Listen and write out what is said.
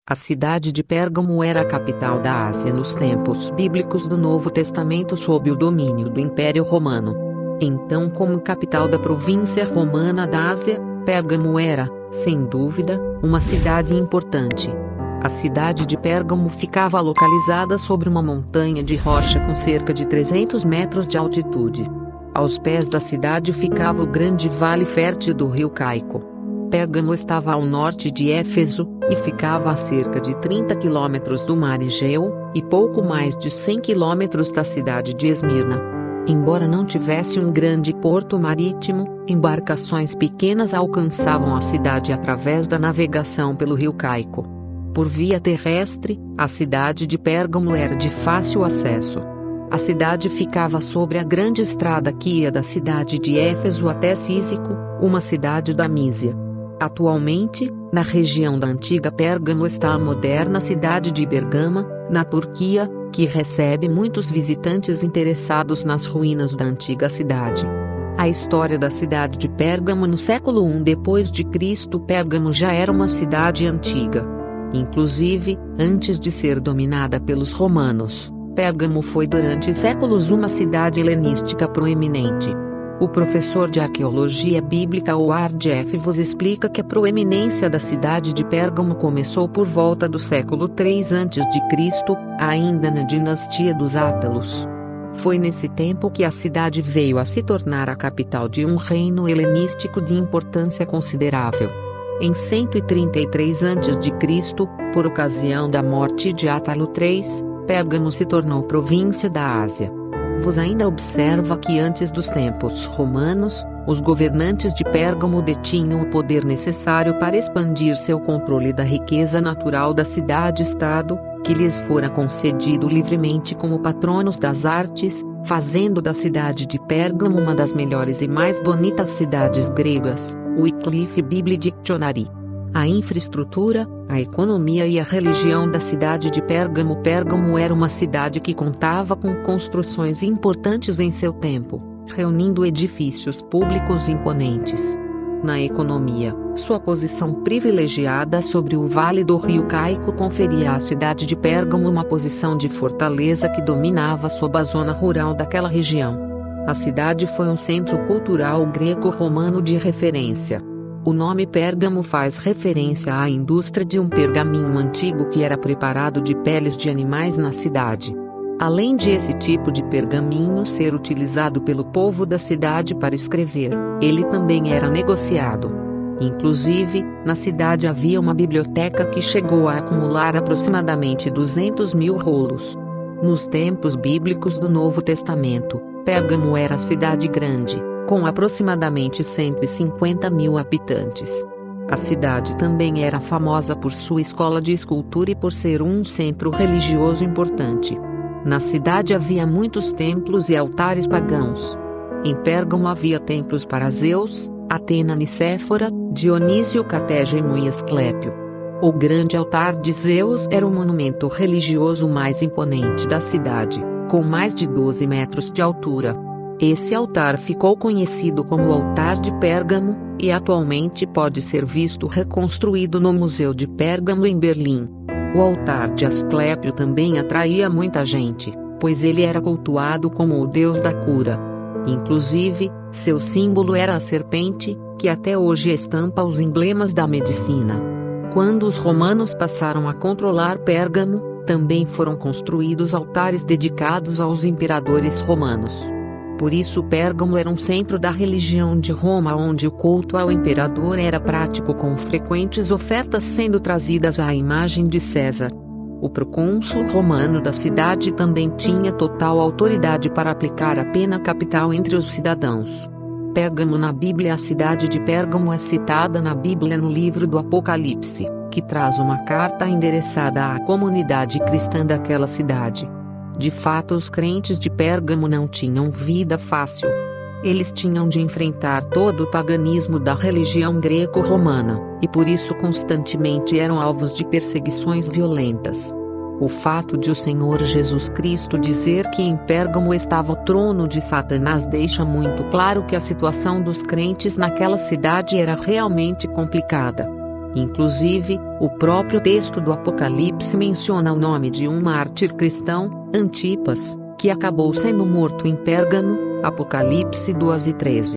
A cidade de Pérgamo era a capital da Ásia nos tempos bíblicos do Novo Testamento sob o domínio do Império Romano. Então, como capital da província romana da Ásia, Pérgamo era, sem dúvida, uma cidade importante. A cidade de Pérgamo ficava localizada sobre uma montanha de rocha com cerca de 300 metros de altitude. Aos pés da cidade ficava o grande vale fértil do rio Caico. Pérgamo estava ao norte de Éfeso, e ficava a cerca de 30 quilômetros do mar Egeu, e pouco mais de 100 quilômetros da cidade de Esmirna. Embora não tivesse um grande porto marítimo, embarcações pequenas alcançavam a cidade através da navegação pelo rio Caico. Por via terrestre, a cidade de Pérgamo era de fácil acesso. A cidade ficava sobre a grande estrada que ia da cidade de Éfeso até Císico, uma cidade da Mísia. Atualmente, na região da antiga Pérgamo está a moderna cidade de Bergama, na Turquia, que recebe muitos visitantes interessados nas ruínas da antiga cidade. A história da cidade de Pérgamo no século I d.C. Pérgamo já era uma cidade antiga. Inclusive, antes de ser dominada pelos romanos, Pérgamo foi durante séculos uma cidade helenística proeminente. O professor de arqueologia bíblica Howard F. vos explica que a proeminência da cidade de Pérgamo começou por volta do século III a.C., ainda na dinastia dos Átalos. Foi nesse tempo que a cidade veio a se tornar a capital de um reino helenístico de importância considerável. Em 133 a.C., por ocasião da morte de Átalo III, Pérgamo se tornou província da Ásia. Vos ainda observa que antes dos tempos romanos, os governantes de Pérgamo detinham o poder necessário para expandir seu controle da riqueza natural da cidade-estado, que lhes fora concedido livremente como patronos das artes, fazendo da cidade de Pérgamo uma das melhores e mais bonitas cidades gregas, Wycliffe Bible Dictionary. A infraestrutura, a economia e a religião da cidade de Pérgamo. Pérgamo era uma cidade que contava com construções importantes em seu tempo, reunindo edifícios públicos imponentes. Na economia, sua posição privilegiada sobre o vale do rio Caico conferia à cidade de Pérgamo uma posição de fortaleza que dominava sob a zona rural daquela região. A cidade foi um centro cultural greco-romano de referência. O nome Pérgamo faz referência à indústria de um pergaminho antigo que era preparado de peles de animais na cidade. Além de esse tipo de pergaminho ser utilizado pelo povo da cidade para escrever, ele também era negociado. Inclusive, na cidade havia uma biblioteca que chegou a acumular aproximadamente 200.000 rolos. Nos tempos bíblicos do Novo Testamento, Pérgamo era cidade grande, com aproximadamente 150.000 habitantes. A cidade também era famosa por sua escola de escultura e por ser um centro religioso importante. Na cidade havia muitos templos e altares pagãos. Em Pérgamo havia templos para Zeus, Atena Nicéfora, Dionísio Catégemo e Asclépio. O grande altar de Zeus era o monumento religioso mais imponente da cidade, com mais de 12 metros de altura. Esse altar ficou conhecido como Altar de Pérgamo, e atualmente pode ser visto reconstruído no Museu de Pérgamo em Berlim. O altar de Asclépio também atraía muita gente, pois ele era cultuado como o deus da cura. Inclusive, seu símbolo era a serpente, que até hoje estampa os emblemas da medicina. Quando os romanos passaram a controlar Pérgamo, também foram construídos altares dedicados aos imperadores romanos. Por isso Pérgamo era um centro da religião de Roma onde o culto ao imperador era prático com frequentes ofertas sendo trazidas à imagem de César. O procônsul romano da cidade também tinha total autoridade para aplicar a pena capital entre os cidadãos. Pérgamo na Bíblia. A cidade de Pérgamo é citada na Bíblia no livro do Apocalipse, que traz uma carta endereçada à comunidade cristã daquela cidade. De fato, os crentes de Pérgamo não tinham vida fácil. Eles tinham de enfrentar todo o paganismo da religião greco-romana, e por isso constantemente eram alvos de perseguições violentas. O fato de o Senhor Jesus Cristo dizer que em Pérgamo estava o trono de Satanás deixa muito claro que a situação dos crentes naquela cidade era realmente complicada. Inclusive, o próprio texto do Apocalipse menciona o nome de um mártir cristão, Antipas, que acabou sendo morto em Pérgamo, Apocalipse 2:13.